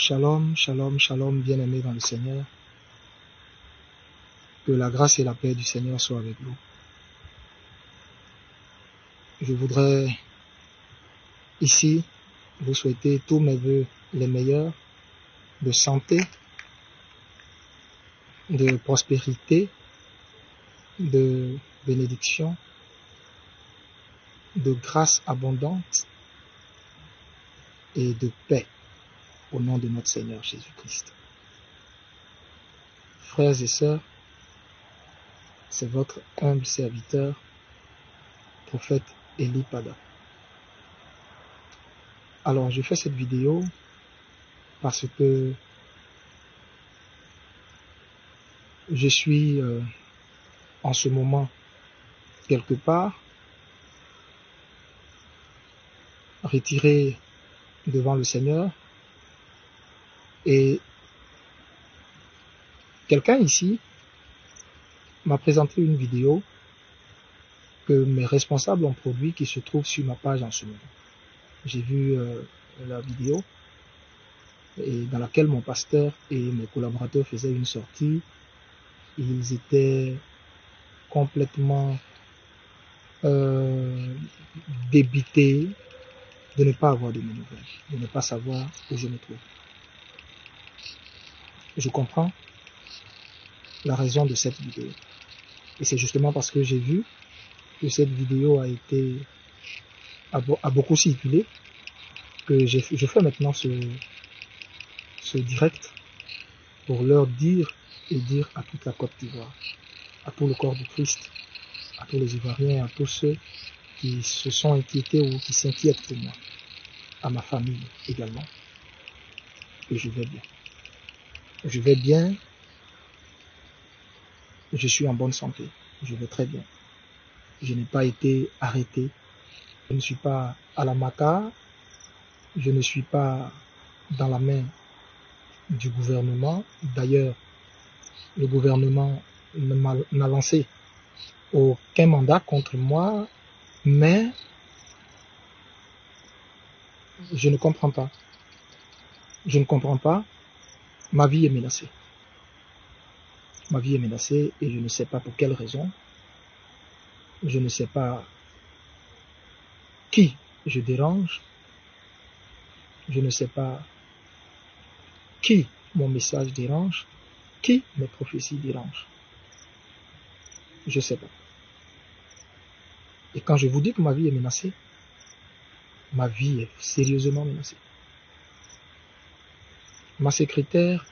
Shalom, shalom, shalom, bien-aimés dans le Seigneur. Que la grâce et la paix du Seigneur soient avec vous. Je voudrais ici vous souhaiter tous mes vœux les meilleurs, de santé, de prospérité, de bénédiction, de grâce abondante et de paix au nom de notre Seigneur Jésus-Christ. Frères et sœurs, c'est votre humble serviteur, prophète Eli Pada. Alors, je fais cette vidéo parce que je suis en ce moment quelque part retiré devant le Seigneur et quelqu'un ici m'a présenté une vidéo que mes responsables ont produit qui se trouve sur ma page en ce moment. J'ai vu la vidéo et dans laquelle mon pasteur et mes collaborateurs faisaient une sortie. Ils étaient complètement débités de ne pas avoir de mes nouvelles, de ne pas savoir où je me trouve. Je comprends la raison de cette vidéo. Et c'est justement parce que j'ai vu que cette vidéo a beaucoup circulé que je fais maintenant ce direct pour leur dire et dire à toute la Côte d'Ivoire, à tout le corps du Christ, à tous les Ivoiriens, à tous ceux qui se sont inquiétés ou qui s'inquiètent pour moi, à ma famille également, que je vais bien. Je vais bien, je suis en bonne santé, je vais très bien. Je n'ai pas été arrêté, je ne suis pas à la Maca, je ne suis pas dans la main du gouvernement. D'ailleurs, le gouvernement n'a lancé aucun mandat contre moi, mais je ne comprends pas. Je ne comprends pas. Ma vie est menacée. Ma vie est menacée et je ne sais pas pour quelle raison. Je ne sais pas qui je dérange. Je ne sais pas qui mon message dérange, qui mes prophéties dérangent. Je ne sais pas. Et quand je vous dis que ma vie est menacée, ma vie est sérieusement menacée. Ma secrétaire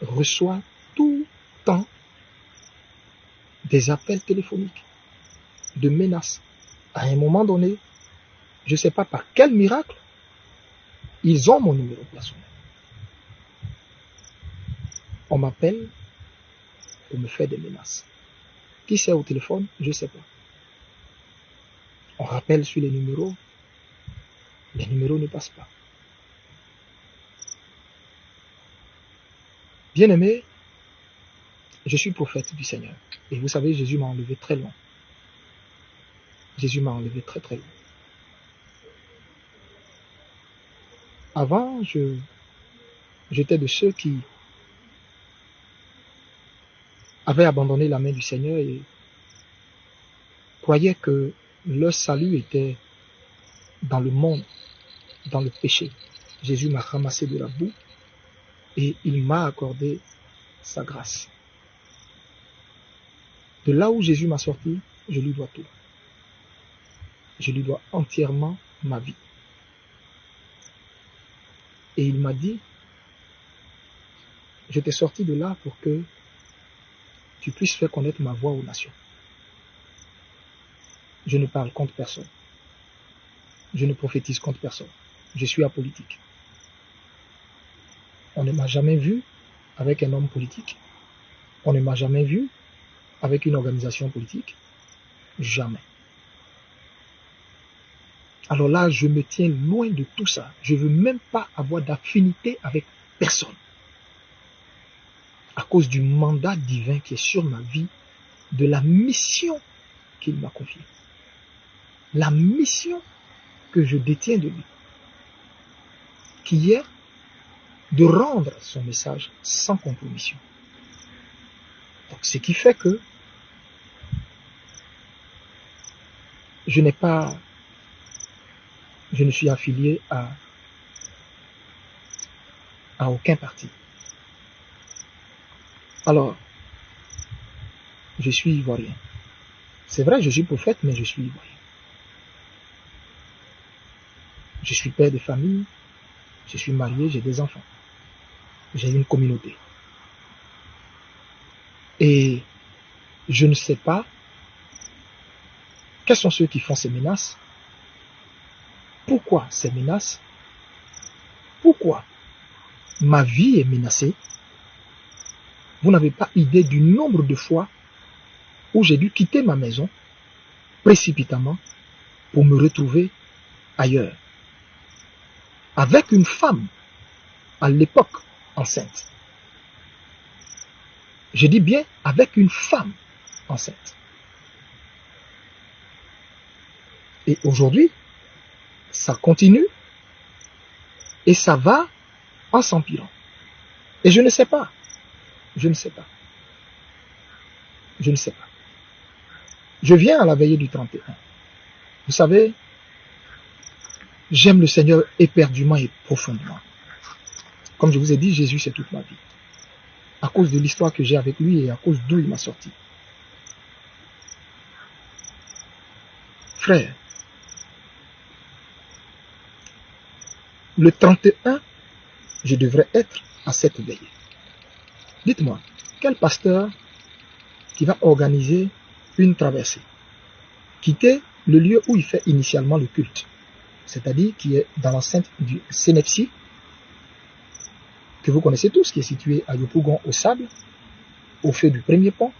reçoit tout le temps des appels téléphoniques de menaces. À un moment donné, je ne sais pas par quel miracle, ils ont mon numéro personnel. On m'appelle, on me fait des menaces. Qui c'est au téléphone? Je ne sais pas. On rappelle sur les numéros ne passent pas. Bien-aimé, je suis prophète du Seigneur. Et vous savez, Jésus m'a enlevé très loin. Jésus m'a enlevé très très loin. Avant, j'étais de ceux qui avaient abandonné la main du Seigneur et croyaient que leur salut était dans le monde, dans le péché. Jésus m'a ramassé de la boue et il m'a accordé sa grâce. De là où Jésus m'a sorti, je lui dois tout. Je lui dois entièrement ma vie. Et il m'a dit, je t'ai sorti de là pour que tu puisses faire connaître ma voix aux nations. Je ne parle contre personne. Je ne prophétise contre personne. Je suis apolitique. On ne m'a jamais vu avec un homme politique. On ne m'a jamais vu avec une organisation politique. Jamais. Alors là, je me tiens loin de tout ça. Je ne veux même pas avoir d'affinité avec personne. À cause du mandat divin qui est sur ma vie, de la mission qu'il m'a confiée. La mission que je détiens de lui. qui est de rendre son message sans compromission. Donc, ce qui fait que je ne suis affilié à aucun parti. Alors, je suis ivoirien. C'est vrai, je suis prophète, mais je suis ivoirien. Je suis père de famille, je suis marié, j'ai des enfants. J'ai une communauté. Et je ne sais pas quels sont ceux qui font ces menaces. Pourquoi ces menaces? Pourquoi ma vie est menacée? Vous n'avez pas idée du nombre de fois où j'ai dû quitter ma maison précipitamment pour me retrouver ailleurs. Avec une femme, à l'époque, enceinte. Je dis bien avec une femme enceinte. Et aujourd'hui, ça continue et ça va en s'empirant. Et je ne sais pas. Je ne sais pas. Je ne sais pas. Je viens à la veillée du 31. Vous savez, j'aime le Seigneur éperdument et profondément. Comme je vous ai dit, Jésus, c'est toute ma vie. À cause de l'histoire que j'ai avec lui et à cause d'où il m'a sorti. Frère, le 31, je devrais être à cette veillée. Dites-moi, quel pasteur qui va organiser une traversée, quitter le lieu où il fait initialement le culte, c'est-à-dire qui est dans l'enceinte du Sénepsi, que vous connaissez tous, qui est situé à Yopougon au Sable, au feu du premier pont.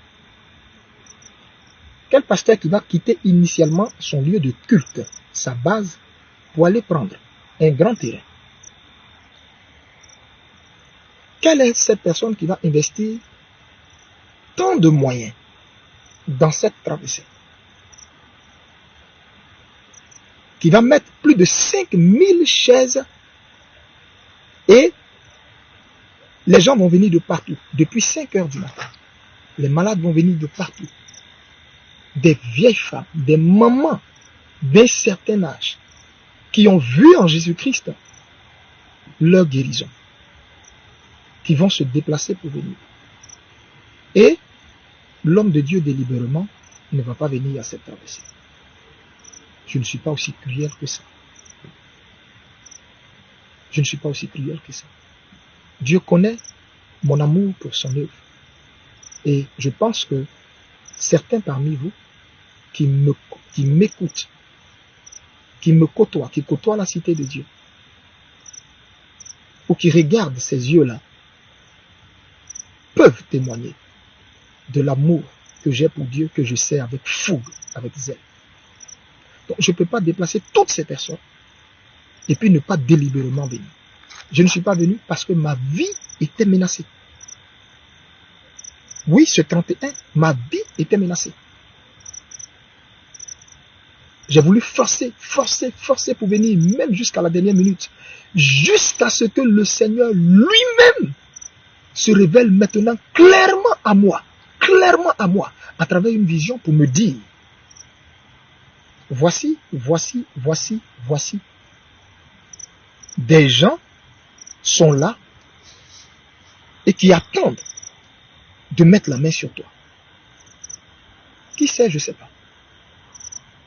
Quel pasteur qui va quitter initialement son lieu de culte, sa base, pour aller prendre un grand terrain? Quelle est cette personne qui va investir tant de moyens dans cette traversée? Qui va mettre plus de 5000 chaises et les gens vont venir de partout, depuis 5 heures du matin. Les malades vont venir de partout. Des vieilles femmes, des mamans d'un certain âge, qui ont vu en Jésus-Christ leur guérison, qui vont se déplacer pour venir. Et l'homme de Dieu délibérément ne va pas venir à cette traversée. Je ne suis pas aussi cruel que ça. Je ne suis pas aussi cruel que ça. Dieu connaît mon amour pour son œuvre. Et je pense que certains parmi vous qui m'écoutent, qui me côtoient, qui côtoient la cité de Dieu, ou qui regardent ces yeux-là, peuvent témoigner de l'amour que j'ai pour Dieu, que je sais avec fougue, avec zèle. Donc je ne peux pas déplacer toutes ces personnes et puis ne pas délibérément venir. Je ne suis pas venu parce que ma vie était menacée. Oui, ce 31, ma vie était menacée. J'ai voulu forcer pour venir, même jusqu'à la dernière minute, jusqu'à ce que le Seigneur lui-même se révèle maintenant clairement à moi, à travers une vision pour me dire, voici. Des gens sont là et qui attendent de mettre la main sur toi. Qui sait, je ne sais pas.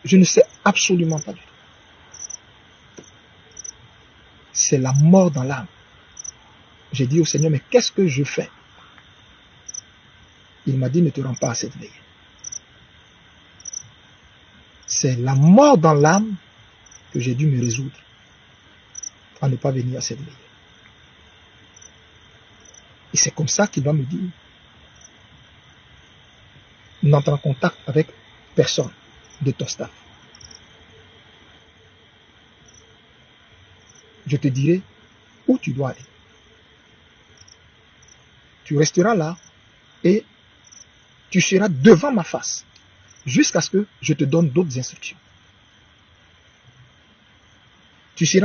Je ne sais absolument pas du tout. C'est la mort dans l'âme. J'ai dit au Seigneur, mais qu'est-ce que je fais? Il m'a dit, ne te rends pas à cette veille. C'est la mort dans l'âme que j'ai dû me résoudre à ne pas venir à cette veille. Et c'est comme ça qu'il va me dire, n'entre en contact avec personne de ton staff. Je te dirai où tu dois aller. Tu resteras là et tu seras devant ma face jusqu'à ce que je te donne d'autres instructions. Tu seras